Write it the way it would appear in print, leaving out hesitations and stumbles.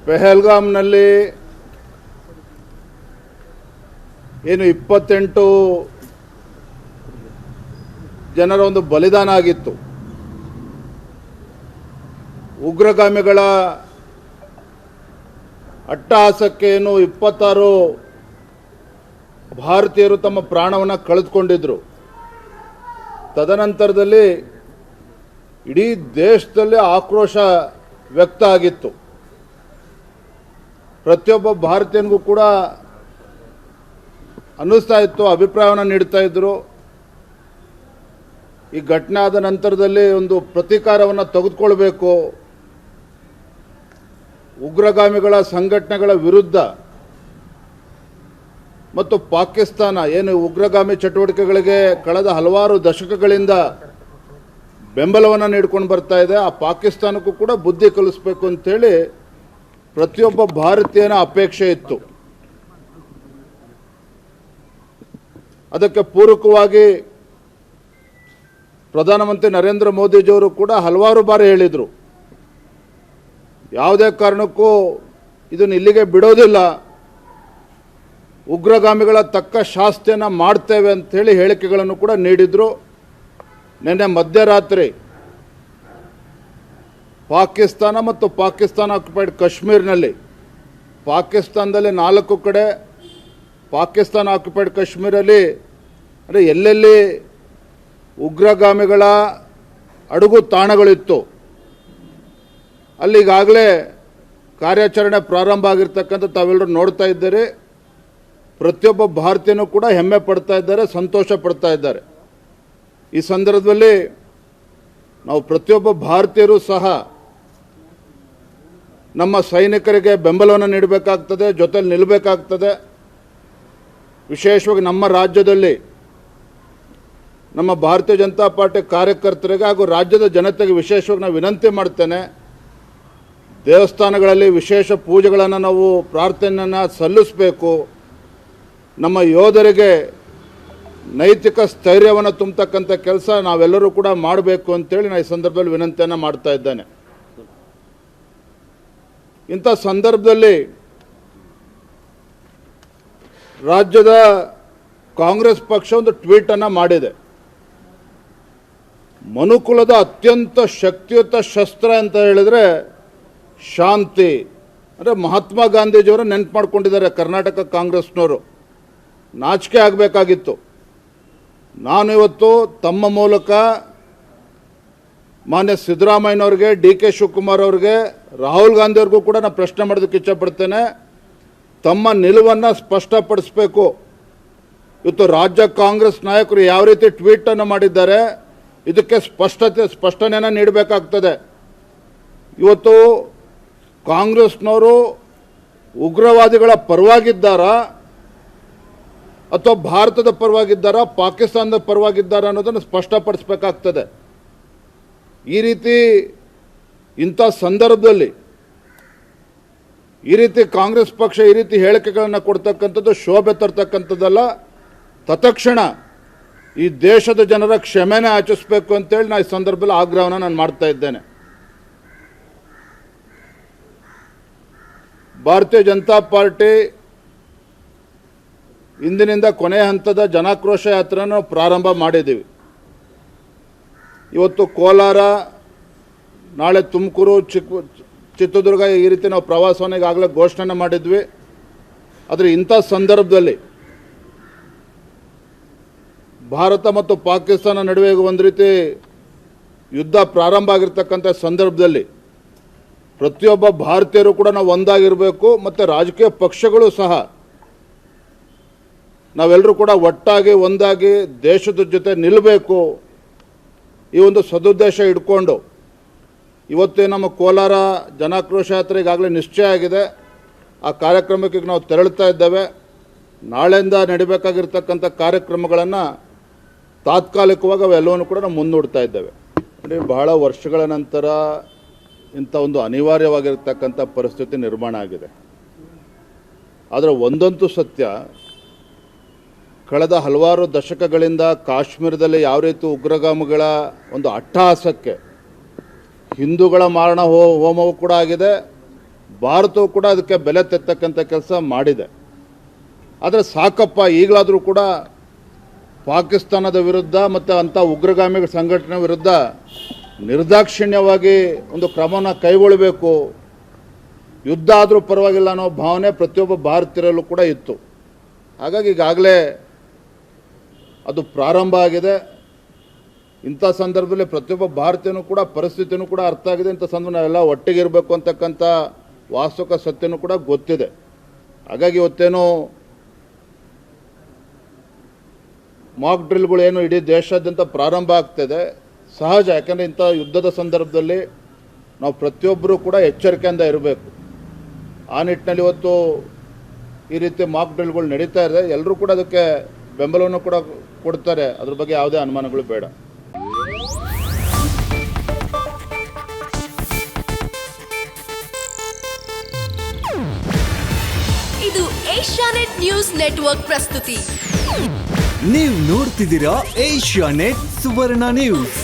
ಪೆಹಲ್ಗಾಮ್ನಲ್ಲಿ ಏನು 28 ಜನರ ಒಂದು ಬಲಿದಾನ ಆಗಿತ್ತು. ಉಗ್ರಗಾಮಿಗಳ ಅಟ್ಟಹಾಸಕ್ಕೆ ಏನು 26 ಭಾರತೀಯರು ತಮ್ಮ ಪ್ರಾಣವನ್ನು ಕಳೆದುಕೊಂಡಿದ್ದರು. ತದನಂತರದಲ್ಲಿ ಇಡೀ ದೇಶದಲ್ಲಿ ಆಕ್ರೋಶ ವ್ಯಕ್ತ ಆಗಿತ್ತು. ಪ್ರತಿಯೊಬ್ಬ ಭಾರತೀಯನಿಗೂ ಕೂಡ ಅನ್ನಿಸ್ತಾ ಇತ್ತು, ಅಭಿಪ್ರಾಯವನ್ನು ನೀಡ್ತಾ ಇದ್ದರು, ಈ ಘಟನೆ ಆದ ನಂತರದಲ್ಲಿ ಒಂದು ಪ್ರತೀಕಾರವನ್ನು ತೆಗೆದುಕೊಳ್ಬೇಕು, ಉಗ್ರಗಾಮಿಗಳ ಸಂಘಟನೆಗಳ ವಿರುದ್ಧ ಮತ್ತು ಪಾಕಿಸ್ತಾನ ಏನು ಉಗ್ರಗಾಮಿ ಚಟುವಟಿಕೆಗಳಿಗೆ ಕಳೆದ ಹಲವಾರು ದಶಕಗಳಿಂದ ಬೆಂಬಲವನ್ನು ನೀಡಿಕೊಂಡು ಬರ್ತಾ ಇದೆ, ಆ ಪಾಕಿಸ್ತಾನಕ್ಕೂ ಕೂಡ ಬುದ್ಧಿ ಕಲಿಸಬೇಕು ಅಂತೇಳಿ ಪ್ರತಿಯೊಬ್ಬ ಭಾರತೀಯನ ಅಪೇಕ್ಷೆ ಇತ್ತು. ಅದಕ್ಕೆ ಪೂರಕವಾಗಿ ಪ್ರಧಾನಮಂತ್ರಿ ನರೇಂದ್ರ ಮೋದಿಜಿಯವರು ಕೂಡ ಹಲವಾರು ಬಾರಿ ಹೇಳಿದರು, ಯಾವುದೇ ಕಾರಣಕ್ಕೂ ಇದನ್ನು ಇಲ್ಲಿಗೆ ಬಿಡೋದಿಲ್ಲ, ಉಗ್ರಗಾಮಿಗಳ ತಕ್ಕ ಶಾಸ್ತಿಯನ್ನು ಮಾಡ್ತೇವೆ ಅಂಥೇಳಿ ಹೇಳಿಕೆಗಳನ್ನು ಕೂಡ ನೀಡಿದರು. ನಿನ್ನೆ ಮಧ್ಯರಾತ್ರಿ ಪಾಕಿಸ್ತಾನ ಮತ್ತು ಪಾಕಿಸ್ತಾನ ಆಕ್ಯುಪೈಡ್ ಕಾಶ್ಮೀರ್ನಲ್ಲಿ, ಪಾಕಿಸ್ತಾನದಲ್ಲಿ 4 ಕಡೆ, ಪಾಕಿಸ್ತಾನ ಆಕ್ಯುಪೈಡ್ ಕಾಶ್ಮೀರಲ್ಲಿ ಅಂದರೆ ಎಲ್ಲೆಲ್ಲಿ ಉಗ್ರಗಾಮಿಗಳ ಅಡುಗು ತಾಣಗಳಿತ್ತು ಅಲ್ಲಿಗಾಗಲೇ ಕಾರ್ಯಾಚರಣೆ ಪ್ರಾರಂಭ ಆಗಿರ್ತಕ್ಕಂಥ ತಾವೆಲ್ಲರೂ ನೋಡ್ತಾ ಇದ್ದೀರಿ. ಪ್ರತಿಯೊಬ್ಬ ಭಾರತೀಯನೂ ಕೂಡ ಹೆಮ್ಮೆ ಪಡ್ತಾ ಇದ್ದಾರೆ, ಸಂತೋಷ ಪಡ್ತಾ ಇದ್ದಾರೆ. ಈ ಸಂದರ್ಭದಲ್ಲಿ ನಾವು ಪ್ರತಿಯೊಬ್ಬ ಭಾರತೀಯರು ಸಹ ನಮ್ಮ ಸೈನಿಕರಿಗೆ ಬೆಂಬಲವನ್ನು ನೀಡಬೇಕಾಗ್ತದೆ, ಜೊತೆಲಿ ನಿಲ್ಲಬೇಕಾಗ್ತದೆ. ವಿಶೇಷವಾಗಿ ನಮ್ಮ ರಾಜ್ಯದಲ್ಲಿ ನಮ್ಮ ಭಾರತೀಯ ಜನತಾ ಪಾರ್ಟಿ ಕಾರ್ಯಕರ್ತರಿಗೆ ಹಾಗೂ ರಾಜ್ಯದ ಜನತೆಗೆ ವಿಶೇಷವಾಗಿ ನಾವು ವಿನಂತಿ ಮಾಡ್ತೇನೆ, ದೇವಸ್ಥಾನಗಳಲ್ಲಿ ವಿಶೇಷ ಪೂಜೆಗಳನ್ನು ನಾವು ಪ್ರಾರ್ಥನೆಯನ್ನು ಸಲ್ಲಿಸಬೇಕು. ನಮ್ಮ ಯೋಧರಿಗೆ ನೈತಿಕ ಸ್ಥೈರ್ಯವನ್ನು ತುಂಬತಕ್ಕಂಥ ಕೆಲಸ ನಾವೆಲ್ಲರೂ ಕೂಡ ಮಾಡಬೇಕು ಅಂತೇಳಿ ನಾನು ಈ ಸಂದರ್ಭದಲ್ಲಿ ವಿನಂತಿಯನ್ನು ಮಾಡ್ತಾ ಇದ್ದೇನೆ. ಇಂಥ ಸಂದರ್ಭದಲ್ಲಿ ರಾಜ್ಯದ ಕಾಂಗ್ರೆಸ್ ಪಕ್ಷ ಒಂದು ಟ್ವೀಟನ್ನು ಮಾಡಿದೆ. ಮನುಕುಲದ ಅತ್ಯಂತ ಶಕ್ತಿಯುತ ಶಸ್ತ್ರ ಅಂತ ಹೇಳಿದರೆ ಶಾಂತಿ. ಅಂದರೆ ಮಹಾತ್ಮ ಗಾಂಧೀಜಿಯವರು ನೆನಪು ಮಾಡ್ಕೊಂಡಿದ್ದಾರೆ ಕರ್ನಾಟಕ ಕಾಂಗ್ರೆಸ್ನವರು. ನಾಚಿಕೆ ಆಗಬೇಕಾಗಿತ್ತು. ನಾನು ಇವತ್ತು ತಮ್ಮ ಮೂಲಕ ಮಾನ್ಯ ಸಿದ್ದರಾಮಯ್ಯನವ್ರಿಗೆ, ಡಿ ಕೆ ಶಿವಕುಮಾರ್ ಅವ್ರಿಗೆ, ರಾಹುಲ್ ಗಾಂಧಿ ಅವ್ರಿಗೂ ಕೂಡ ನಾನು ಪ್ರಶ್ನೆ ಮಾಡೋದಕ್ಕೆ ಇಚ್ಛಪಡ್ತೇನೆ. ತಮ್ಮ ನಿಲುವನ್ನು ಸ್ಪಷ್ಟಪಡಿಸಬೇಕು. ಇವತ್ತು ರಾಜ್ಯ ಕಾಂಗ್ರೆಸ್ ನಾಯಕರು ಯಾವ ರೀತಿ ಟ್ವೀಟನ್ನು ಮಾಡಿದ್ದಾರೆ ಇದಕ್ಕೆ ಸ್ಪಷ್ಟನೆಯನ್ನು ನೀಡಬೇಕಾಗ್ತದೆ. ಇವತ್ತು ಕಾಂಗ್ರೆಸ್ನವರು ಉಗ್ರವಾದಿಗಳ ಪರವಾಗಿದ್ದಾರಾ ಅಥವಾ ಭಾರತದ ಪರವಾಗಿದ್ದಾರಾ, ಪಾಕಿಸ್ತಾನದ ಪರವಾಗಿದ್ದಾರಾ ಅನ್ನೋದನ್ನು ಸ್ಪಷ್ಟಪಡಿಸಬೇಕಾಗ್ತದೆ. ಈ ರೀತಿ ಇಂಥ ಸಂದರ್ಭದಲ್ಲಿ ಈ ರೀತಿ ಕಾಂಗ್ರೆಸ್ ಪಕ್ಷ ಈ ರೀತಿ ಹೇಳಿಕೆಗಳನ್ನು ಕೊಡ್ತಕ್ಕಂಥದ್ದು ಶೋಭೆ ತರ್ತಕ್ಕಂಥದ್ದಲ್ಲ. ತತ್ಕ್ಷಣ ಈ ದೇಶದ ಜನರ ಕ್ಷಮೆನೇ ಯಾಚಿಸಬೇಕು ಅಂತೇಳಿ ನಾನು ಈ ಸಂದರ್ಭದಲ್ಲಿ ಆಗ್ರಹವನ್ನು ನಾನು ಮಾಡ್ತಾ ಇದ್ದೇನೆ. ಭಾರತೀಯ ಜನತಾ ಪಾರ್ಟಿ ಇಂದಿನಿಂದ ಕೊನೆಯ ಹಂತದ ಜನಾಕ್ರೋಶ ಯಾತ್ರೆಯನ್ನು ಪ್ರಾರಂಭ ಮಾಡಿದ್ದೀವಿ. ಇವತ್ತು ಕೋಲಾರ, ನಾಳೆ ತುಮಕೂರು, ಚಿತ್ರದುರ್ಗ ಈ ರೀತಿ ನಾವು ಪ್ರವಾಸವನ್ನು ಈಗಾಗಲೇ ಘೋಷಣೆ ಮಾಡಿದ್ವಿ. ಆದರೆ ಇಂಥ ಸಂದರ್ಭದಲ್ಲಿ ಭಾರತ ಮತ್ತು ಪಾಕಿಸ್ತಾನ ನಡುವೆ ಒಂದು ರೀತಿ ಯುದ್ಧ ಪ್ರಾರಂಭ ಆಗಿರ್ತಕ್ಕಂಥ ಸಂದರ್ಭದಲ್ಲಿ ಪ್ರತಿಯೊಬ್ಬ ಭಾರತೀಯರು ಕೂಡ ನಾವು ಒಂದಾಗಿರಬೇಕು. ಮತ್ತು ರಾಜಕೀಯ ಪಕ್ಷಗಳು ಸಹ ನಾವೆಲ್ಲರೂ ಕೂಡ ಒಟ್ಟಾಗಿ ಒಂದಾಗಿ ದೇಶದ ಜೊತೆ ನಿಲ್ಲಬೇಕು. ಈ ಒಂದು ಸದುದ್ದೇಶ ಇಟ್ಕೊಂಡು ಇವತ್ತೇ ನಮ್ಮ ಕೋಲಾರ ಜನಾಕ್ರೋಶ ಯಾತ್ರೆ ಈಗಾಗಲೇ ನಿಶ್ಚಯ ಆಗಿದೆ. ಆ ಕಾರ್ಯಕ್ರಮಕ್ಕೆ ನಾವು ತೆರಳುತ್ತಾ ಇದ್ದೇವೆ. ನಾಳೆಯಿಂದ ನಡಿಬೇಕಾಗಿರ್ತಕ್ಕಂಥ ಕಾರ್ಯಕ್ರಮಗಳನ್ನು ತಾತ್ಕಾಲಿಕವಾಗಿ ಅವೆಲ್ಲವನ್ನು ಕೂಡ ನಾವು ಮುನ್ನೂಡ್ತಾ ಇದ್ದೇವೆ. ನೋಡಿ, ಬಹಳ ವರ್ಷಗಳ ನಂತರ ಇಂಥ ಒಂದು ಅನಿವಾರ್ಯವಾಗಿರ್ತಕ್ಕಂಥ ಪರಿಸ್ಥಿತಿ ನಿರ್ಮಾಣ ಆಗಿದೆ. ಆದರೆ ಒಂದಂತೂ ಸತ್ಯ, ಕಳೆದ ಹಲವಾರು ದಶಕಗಳಿಂದ ಕಾಶ್ಮೀರದಲ್ಲಿ ಯಾವ ರೀತಿ ಉಗ್ರಗಾಮಿಗಳ ಒಂದು ಅಟ್ಟಹಾಸಕ್ಕೆ ಹಿಂದೂಗಳ ಮಾರಣ ಹೋಮವೂ ಕೂಡ ಆಗಿದೆ, ಭಾರತವು ಕೂಡ ಅದಕ್ಕೆ ಬೆಲೆ ತೆತ್ತಕ್ಕಂಥ ಕೆಲಸ ಮಾಡಿದೆ. ಆದರೆ ಸಾಕಪ್ಪ, ಈಗಲಾದರೂ ಕೂಡ ಪಾಕಿಸ್ತಾನದ ವಿರುದ್ಧ ಮತ್ತು ಅಂಥ ಉಗ್ರಗಾಮಿ ಸಂಘಟನೆ ವಿರುದ್ಧ ನಿರ್ದಾಕ್ಷಿಣ್ಯವಾಗಿ ಒಂದು ಕ್ರಮನ ಕೈಗೊಳ್ಳಬೇಕು, ಯುದ್ಧ ಆದರೂ ಪರವಾಗಿಲ್ಲ ಅನ್ನೋ ಭಾವನೆ ಪ್ರತಿಯೊಬ್ಬ ಭಾರತೀಯರಲ್ಲೂ ಕೂಡ ಇತ್ತು. ಹಾಗಾಗಿ ಈಗಾಗಲೇ ಅದು ಪ್ರಾರಂಭ ಆಗಿದೆ. ಇಂಥ ಸಂದರ್ಭದಲ್ಲಿ ಪ್ರತಿಯೊಬ್ಬ ಭಾರತೀಯನೂ ಕೂಡ ಪರಿಸ್ಥಿತಿನೂ ಕೂಡ ಅರ್ಥ ಆಗಿದೆ. ಇಂಥ ಸಂದರ್ಭ ನಾವೆಲ್ಲ ಒಟ್ಟಿಗೆ ಇರಬೇಕು ಅಂತಕ್ಕಂಥ ವಾಸ್ತವಿಕ ಸತ್ಯನೂ ಕೂಡ ಗೊತ್ತಿದೆ. ಹಾಗಾಗಿ ಇವತ್ತೇನು ಮಾಕ್ ಡ್ರಿಲ್ಗಳು ಏನು ಇಡೀ ದೇಶಾದ್ಯಂತ ಪ್ರಾರಂಭ ಆಗ್ತಿದೆ ಸಹಜ. ಯಾಕೆಂದರೆ ಇಂಥ ಯುದ್ಧದ ಸಂದರ್ಭದಲ್ಲಿ ನಾವು ಪ್ರತಿಯೊಬ್ಬರೂ ಕೂಡ ಎಚ್ಚರಿಕೆಯಿಂದ ಇರಬೇಕು. ಆ ನಿಟ್ಟಿನಲ್ಲಿ ಇವತ್ತು ಈ ರೀತಿ ಮಾಕ್ ಡ್ರಿಲ್ಗಳು ನಡೀತಾ ಇದೆ. ಎಲ್ಲರೂ ಕೂಡ ಅದಕ್ಕೆ ಬೆಂಬಲವನ್ನು ಕೂಡ ಕೊಡ್ತಾರೆ. ಅದ್ರ ಬಗ್ಗೆ ಯಾವುದೇ ಅನುಮಾನಗಳು ಬೇಡ. ಇದು ಏಷ್ಯಾನೆಟ್ ನ್ಯೂಸ್ ನೆಟ್ವರ್ಕ್ ಪ್ರಸ್ತುತಿ. ನೀವು ನೋಡ್ತಿದ್ದೀರಾ ಏಷ್ಯಾನೆಟ್ ಸುವರ್ಣ ನ್ಯೂಸ್.